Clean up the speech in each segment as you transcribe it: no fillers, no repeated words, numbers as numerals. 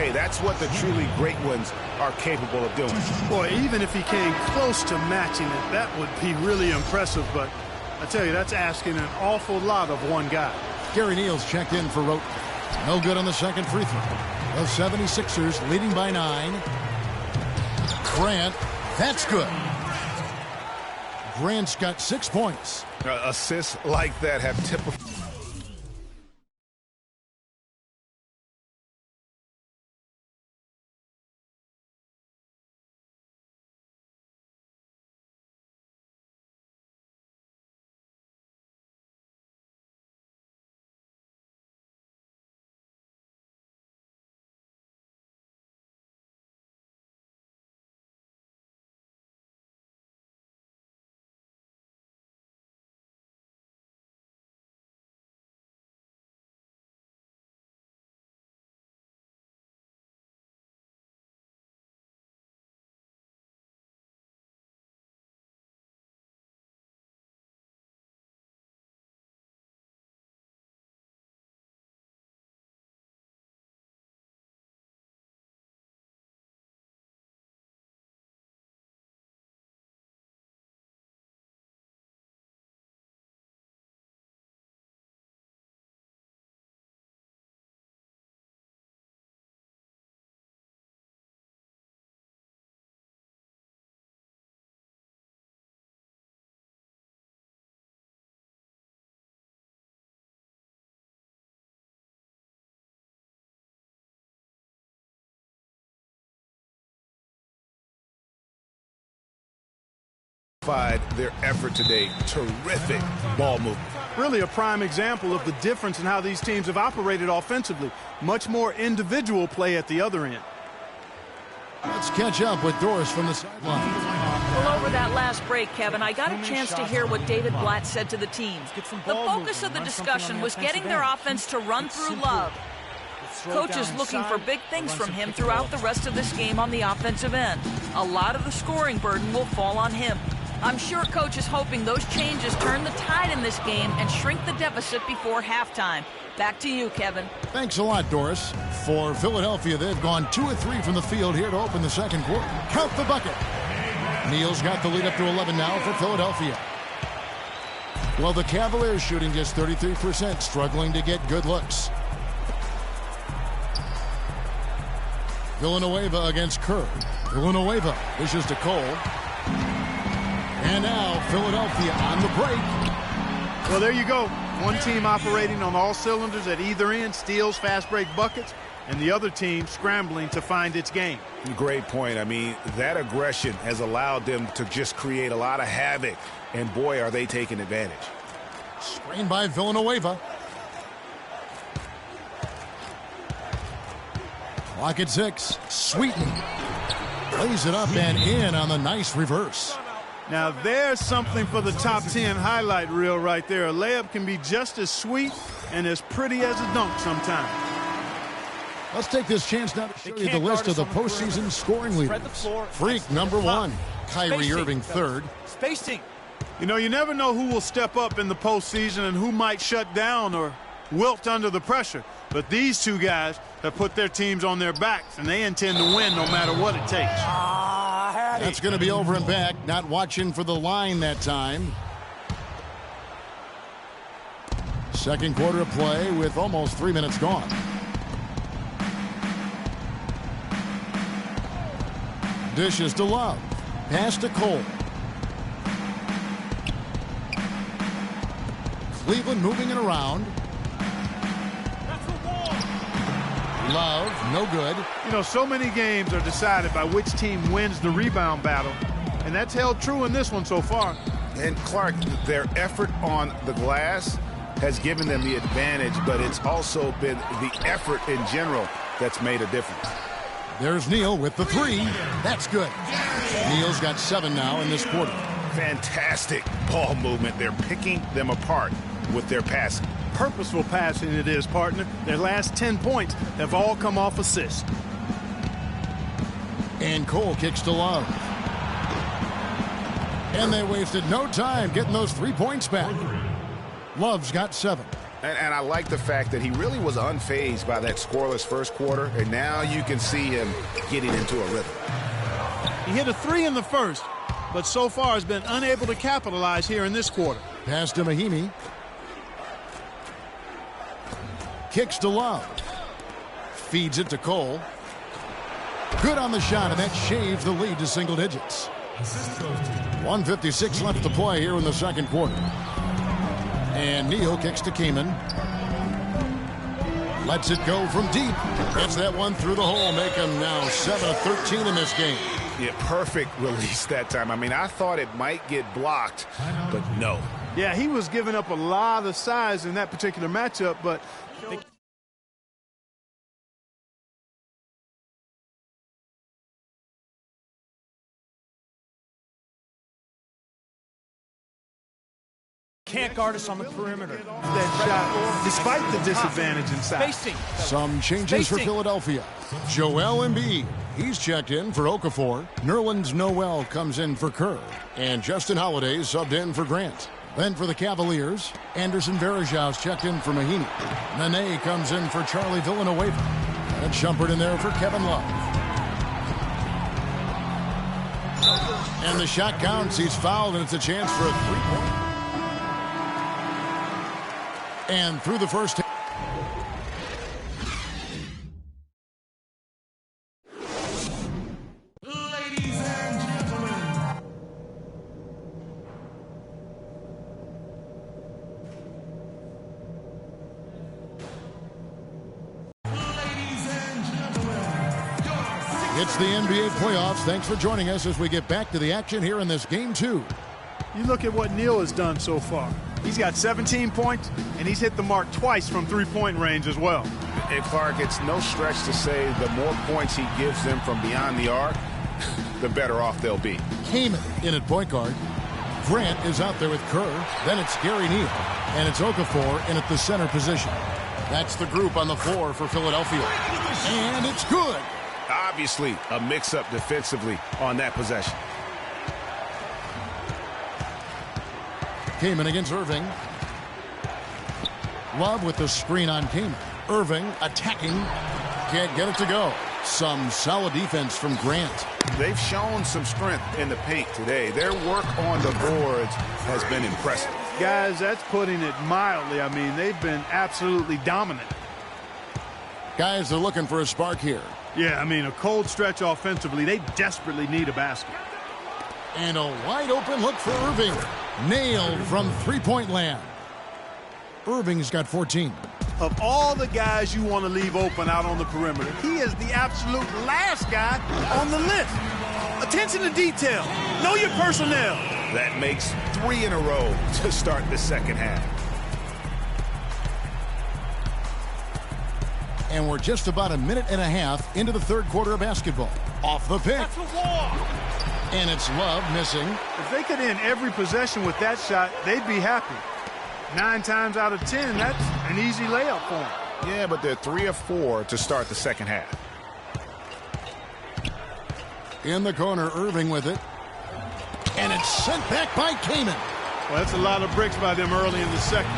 hey, that's what the truly great ones are capable of doing. Boy, even if he came close to matching it, that would be really impressive. But I tell you, that's asking an awful lot of one guy. Gary Neal's checked in for Roten. No good on the second free throw. The 76ers leading by 9. Grant, that's good. Grant's got 6 points. Assists like that have typical. Their effort today. Terrific ball movement. Really a prime example of the difference in how these teams have operated offensively. Much more individual play at the other end. Let's catch up with Doris from the sideline. Well, over that last break, Kevin, I got a chance to hear what David Blatt said to the team. The focus of the discussion was getting their offense to run through Love. Coach is looking for big things from him throughout the rest of this game on the offensive end. A lot of the scoring burden will fall on him. I'm sure Coach is hoping those changes turn the tide in this game and shrink the deficit before halftime. Back to you, Kevin. Thanks a lot, Doris. For Philadelphia, they've gone 2 of 3 from the field here to open the second quarter. Count the bucket. Neal's got the lead up to 11 now for Philadelphia. Well, the Cavaliers shooting just 33%, struggling to get good looks. Villanueva against Kerr. Villanueva dishes to Cole. And now Philadelphia on the break. Well, there you go. One team operating on all cylinders at either end, steals, fast break buckets, and the other team scrambling to find its game. Great point. I mean, that aggression has allowed them to just create a lot of havoc. And boy, are they taking advantage. Screen by Villanueva. Clock at 6. Sweeten lays it up and in on the nice reverse. Now there's something for the top 10 highlight reel right there. A layup can be just as sweet and as pretty as a dunk sometimes. Let's take this chance now to show you the list of the postseason scoring leaders. Freak number 1, Kyrie Irving third. Spacing. You know, you never know who will step up in the postseason and who might shut down or wilt under the pressure. But these two guys have put their teams on their backs, and they intend to win no matter what it takes. That's going to be over and back. Not watching for the line that time. Second quarter of play with almost 3 minutes gone. Dishes to Love. Pass to Cole. Cleveland moving it around. Love, no good. You know, so many games are decided by which team wins the rebound battle, and that's held true in this one so far. And Clark, their effort on the glass has given them the advantage, but it's also been the effort in general that's made a difference. There's Neal with the 3. That's good. Neal's got 7 now in this quarter. Fantastic ball movement. They're picking them apart with their passing. Purposeful passing it is, partner. Their last 10 points have all come off assists. And Cole kicks to Love. And they wasted no time getting those 3 points back. Love's got 7. And I like the fact that he really was unfazed by that scoreless first quarter, and now you can see him getting into a rhythm. He hit a 3 in the first, but so far has been unable to capitalize here in this quarter. Pass to Mahimi. Kicks to Love. Feeds it to Cole. Good on the shot, and that shaves the lead to single digits. 1:56 left to play here in the second quarter. And Neal kicks to Kam3n. Lets it go from deep. Gets that one through the hole, make him now 7 of 13 in this game. Yeah, perfect release that time. I mean, I thought it might get blocked, but no. Yeah, he was giving up a lot of size in that particular matchup, but can't guard us on the perimeter. That shot, despite the disadvantage inside. Some changes for Philadelphia. Joel Embiid, he's checked in for Okafor. Nerlens Noel comes in for Kerr. And Justin Holiday subbed in for Grant. Then for the Cavaliers, Anderson Varejau's checked in for Mahinmi. Nene comes in for Charlie Villanueva. And Shumpert in there for Kevin Love. And the shot counts. He's fouled, and it's a chance for a three-point. And through the first. Ladies and gentlemen. It's the NBA playoffs. Thanks for joining us as we get back to the action here in this game 2. You look at what Neal has done so far. He's got 17 points, and he's hit the mark twice from three-point range as well. And Clark, it's no stretch to say the more points he gives them from beyond the arc, the better off they'll be. Kam3n in at point guard. Grant is out there with Kerr. Then it's Gary Neal. And it's Okafor in at the center position. That's the group on the floor for Philadelphia. And it's good. Obviously, a mix-up defensively on that possession. Kam3n against Irving. Love with the screen on Kam3n. Irving attacking. Can't get it to go. Some solid defense from Grant. They've shown some strength in the paint today. Their work on the boards has been impressive. Guys, that's putting it mildly. I mean, they've been absolutely dominant. Guys are looking for a spark here. Yeah, I mean, a cold stretch offensively. They desperately need a basket. And a wide open look for Irving. Nailed from three-point land. Irving's got 14. Of all the guys you want to leave open out on the perimeter, he is the absolute last guy on the list. Attention to detail. Know your personnel. That makes 3 in a row to start the second half. And we're just about a minute and a half into the third quarter of basketball. Off the pick. That's a walk. And it's Love missing. If they could end every possession with that shot, they'd be happy. 9 times out of 10, that's an easy layup for them. Yeah, but they're 3 of 4 to start the second half. In the corner, Irving with it. And it's sent back by Kam3n. Well, that's a lot of bricks by them early in the second.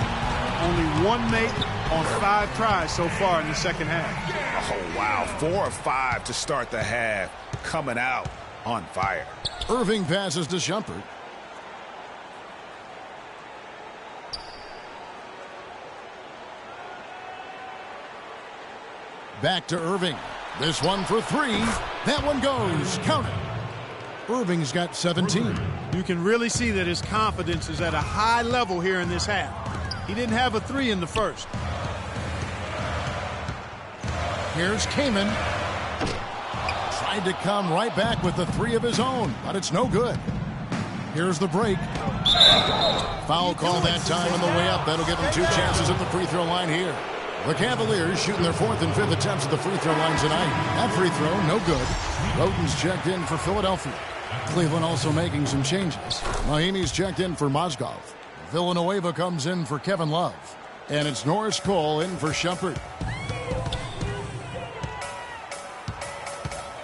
Only 1 make on 5 tries so far in the second half. Oh, wow. 4 of 5 to start the half. Coming out on fire. Irving passes to Shumpert. Back to Irving. This one for 3. That one goes. Count it. Irving's got 17. You can really see that his confidence is at a high level here in this half. He didn't have a 3 in the first. Here's Kam3n. Tried to come right back with the 3 of his own, but it's no good. Here's the break. Foul call that time on the way up. That'll give him 2 chances at the free throw line here. The Cavaliers shooting their 4th and 5th attempts at the free throw line tonight. That free throw, no good. Roden's checked in for Philadelphia. Cleveland also making some changes. Mahimi's checked in for Mozgov. Villanueva comes in for Kevin Love. And it's Norris Cole in for Shumpert.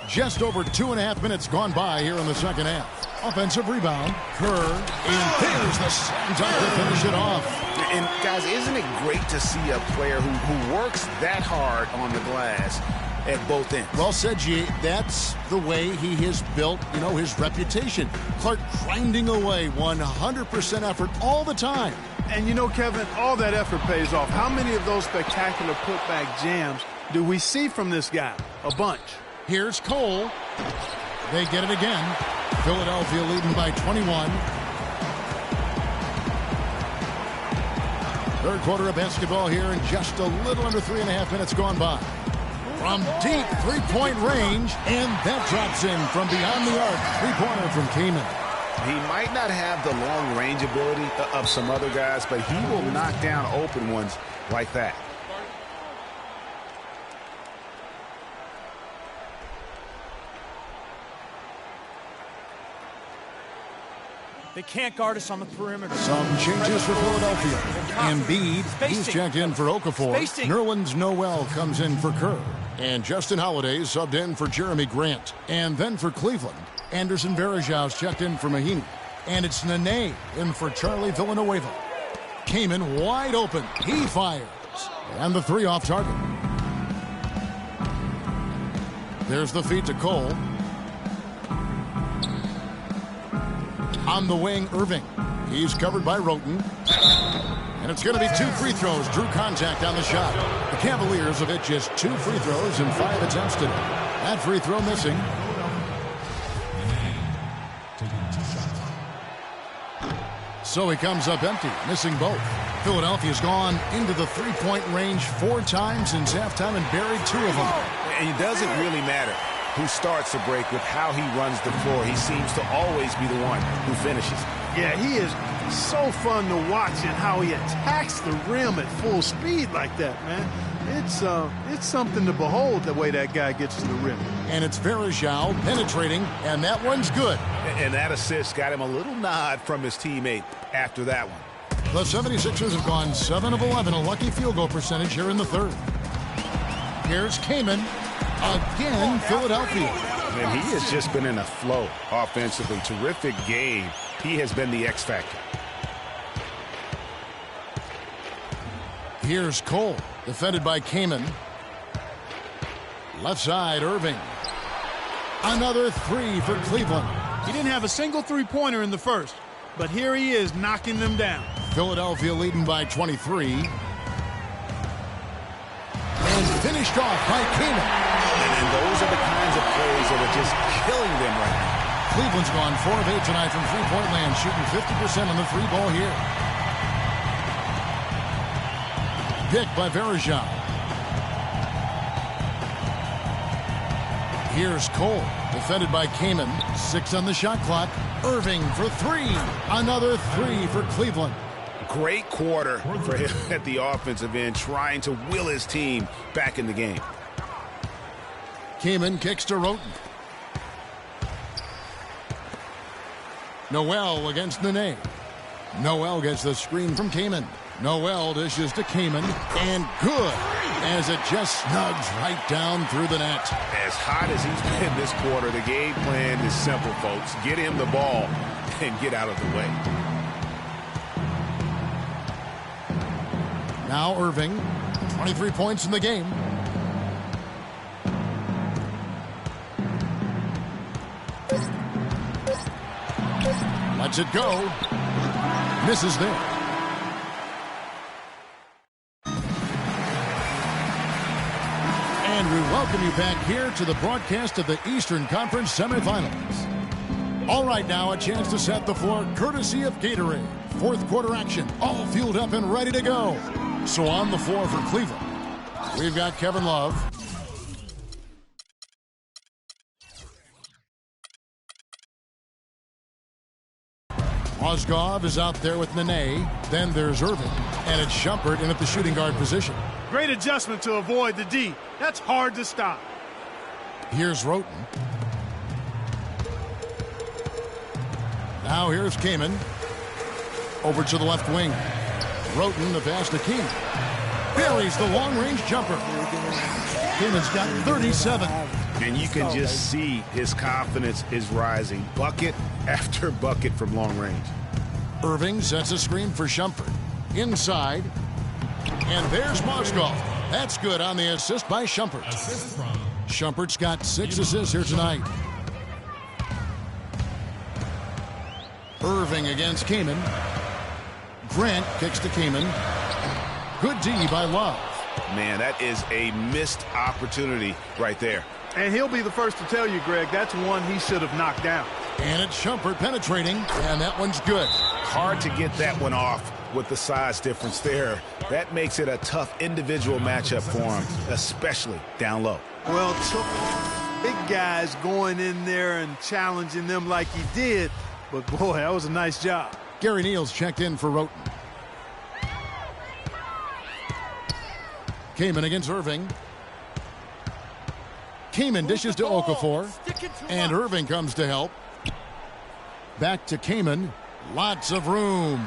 Just over 2.5 minutes gone by here in the second half. Offensive rebound. Kerr. And there's the slam dunk to finish it off. And guys, isn't it great to see a player who works that hard on the glass at both ends? Well said, G. That's the way he has built, his reputation. Clark grinding away, 100% effort all the time. And Kevin, all that effort pays off. How many of those spectacular putback jams do we see from this guy? A bunch. Here's Cole. They get it again. Philadelphia leading by 21. Third quarter of basketball here, and just a little under 3.5 minutes gone by. From deep three-point range, and that drops in from beyond the arc. Three-pointer from Kam3n. He might not have the long-range ability of some other guys, but he will knock down open ones like that. They can't guard us on the perimeter. Some changes for Philadelphia. Embiid, he's checked in for Okafor. Nerlens Noel comes in for Kerr. And Justin Holiday subbed in for Jeremy Grant. And then for Cleveland, Anderson Varejau's checked in for Mahinmi. And it's Nene in for Charlie Villanueva. Kam3n wide open. He fires. And the three off target. There's the feed to Cole. On the wing, Irving. He's covered by Roten. And it's going to be 2 free throws. Drew contact on the shot. The Cavaliers have hit just 2 free throws in 5 attempts today. That free throw missing. So he comes up empty, missing both. Philadelphia's gone into the three-point range 4 times since halftime and buried 2 of them. And it doesn't really matter who starts the break with how he runs the floor. He seems to always be the one who finishes. Yeah, he is so fun to watch and how he attacks the rim at full speed like that, man. It's something to behold the way that guy gets to the rim. And it's Varejao penetrating, and that one's good. And that assist got him a little nod from his teammate after that one. The 76ers have gone 7 of 11, a lucky field goal percentage here in the third. Here's Kam3n. Again, Philadelphia. And he has just been in a flow offensively. Terrific game. He has been the X factor. Here's Cole, defended by Kam3n. Left side, Irving. Another 3 for Cleveland. He didn't have a single three-pointer in the first, but here he is knocking them down. Philadelphia leading by 23. And finished off by Kam3n. And those are the kinds of plays that are just killing them right now. Cleveland's gone 4 of 8 tonight from three-point land, shooting 50% on the 3-ball here. Picked by Varejao. Here's Cole, defended by Kam3n. 6 on the shot clock. Irving for 3. Another 3 for Cleveland. Great quarter for him at the offensive end, trying to will his team back in the game. Kam3n kicks to Roten. Noel against Nene. Noel gets the screen from Kam3n. Noel dishes to Kam3n, and good, as it just snugs right down through the net. As hot as he's been this quarter, the game plan is simple, folks. Get him the ball and get out of the way. Now Irving, 23 points in the game. Lets it go. Misses there. And we welcome you back here to the broadcast of the Eastern Conference semifinals. All right, now a chance to set the floor courtesy of Gatorade. Fourth quarter action, all fueled up and ready to go. So on the floor for Cleveland, we've got Kevin Love. Mozgov is out there with Nene. Then there's Irving. And it's Shumpert in at the shooting guard position. Great adjustment to avoid the D. That's hard to stop. Here's Roten. Now here's Kam3n. Over to the left wing. Roten, the pass to King. Buries the long-range jumper. Kam3n's got 37. And you can just see his confidence is rising. Bucket after bucket from long range. Irving sets a screen for Shumpert. Inside. And there's Mozgov. That's good on the assist by Shumpert. Assist from Shumpert's got 6 assists here tonight. Irving against Kaman. Grant kicks to Kaman. Good D by Love. Man, that is a missed opportunity right there. And he'll be the first to tell you, Greg, that's one he should have knocked down. And it's Shumpert penetrating, and that one's good. Hard to get that one off with the size difference there. That makes it a tough individual matchup for him, especially down low. Well, big guys going in there and challenging them like he did. But, boy, that was a nice job. Gary Neal's checked in for Roten. Kaman against Irving. Kaman dishes to Okafor. And Irving comes to help. Back to Kaman. Lots of room.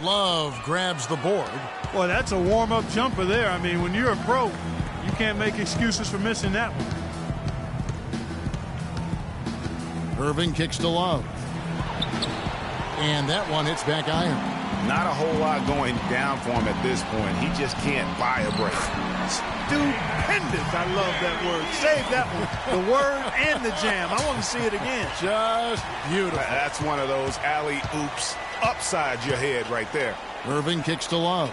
Love grabs the board. Boy, that's a warm-up jumper there. I mean, when you're a pro, you can't make excuses for missing that one. Irving kicks to Love. And that one hits back iron. Not a whole lot going down for him at this point. He just can't buy a break. Stupendous. I love that word. Save that one. The word and the jam. I want to see it again. Just beautiful. That's one of those alley-oops upside your head right there. Irving kicks to Love.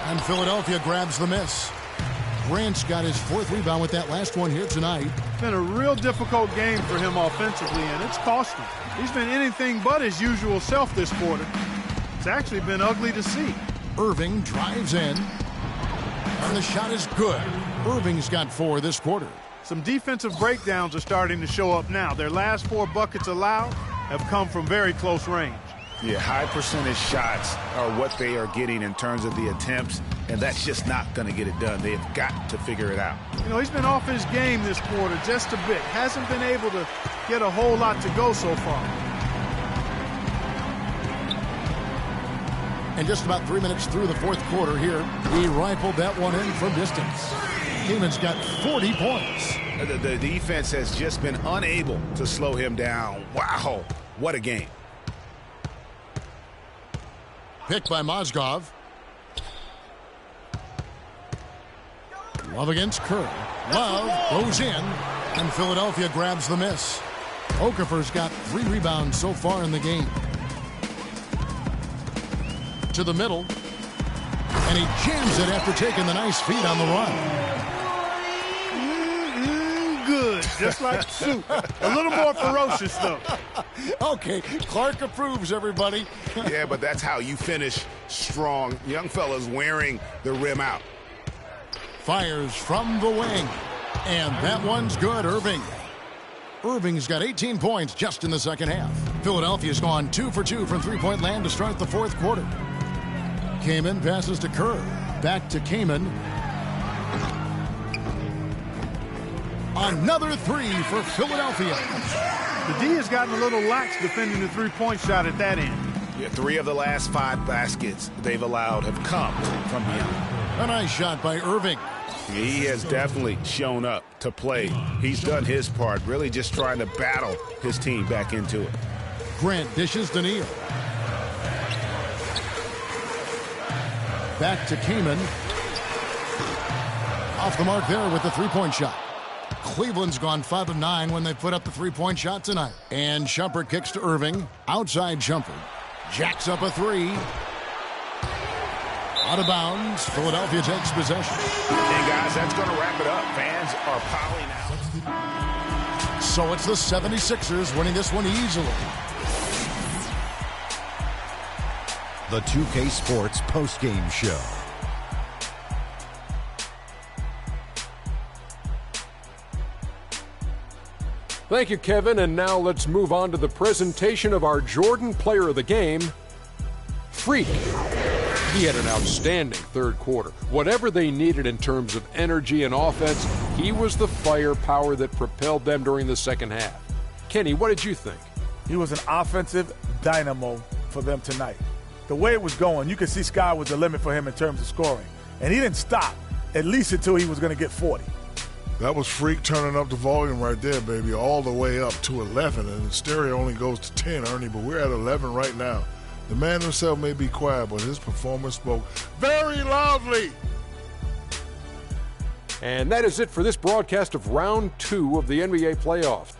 And Philadelphia grabs the miss. Grant's got his 4th rebound with that last one here tonight. It's been a real difficult game for him offensively, and it's cost him. He's been anything but his usual self this quarter. It's actually been ugly to see. Irving drives in. And the shot is good. Irving's got 4 this quarter. Some defensive breakdowns are starting to show up now. Their last 4 buckets allowed have come from very close range. Yeah, high percentage shots are what they are getting in terms of the attempts, and that's just not going to get it done. They've got to figure it out. You know, he's been off his game this quarter just a bit. Hasn't been able to get a whole lot to go so far. And just about 3 minutes through the 4th quarter here, he rifled that one in from distance. Kaman's got 40 points. The defense has just been unable to slow him down. Wow, what a game. Picked by Mozgov. Love against Kerr. Love goes in, and Philadelphia grabs the miss. Okafor's got 3 rebounds so far in the game. To the middle, and he jams it after taking the nice feed on the run. Good, just like soup. A little more ferocious, though. Okay, Clark approves, everybody. Yeah, but that's how you finish strong. Young fella's wearing the rim out. Fires from the wing, and that one's good, Irving. Irving's got 18 points just in the second half. Philadelphia's gone 2 for 2 from three-point land to start the 4th quarter. Kaman passes to Kerr. Back to Kaman. Another 3 for Philadelphia. The D has gotten a little lax defending the three-point shot at that end. Yeah, 3 of the last 5 baskets they've allowed have come from beyond. A nice shot by Irving. He has definitely shown up to play. He's done his part, really just trying to battle his team back into it. Grant dishes to Neal. Back to Kaman. Off the mark there with the 3-point shot. Cleveland's gone 5 of 9 when they put up the 3-point shot tonight. And Shumpert kicks to Irving. Outside Shumpert. Jacks up a 3. Out of bounds. Philadelphia takes possession. And guys, that's going to wrap it up. Fans are piling out. So it's the 76ers winning this one easily. The 2K Sports postgame show. Thank you, Kevin. And now let's move on to the presentation of our Jordan Player of the Game, Freak. He had an outstanding 3rd quarter. Whatever they needed in terms of energy and offense, he was the firepower that propelled them during the second half. Kenny, what did you think? He was an offensive dynamo for them tonight. The way it was going, you could see sky was the limit for him in terms of scoring. And he didn't stop, at least until he was going to get 40. That was Freak turning up the volume right there, baby, all the way up to 11. And the stereo only goes to 10, Ernie, but we're at 11 right now. The man himself may be quiet, but his performance spoke very loudly. And that is it for this broadcast of Round 2 of the NBA playoffs.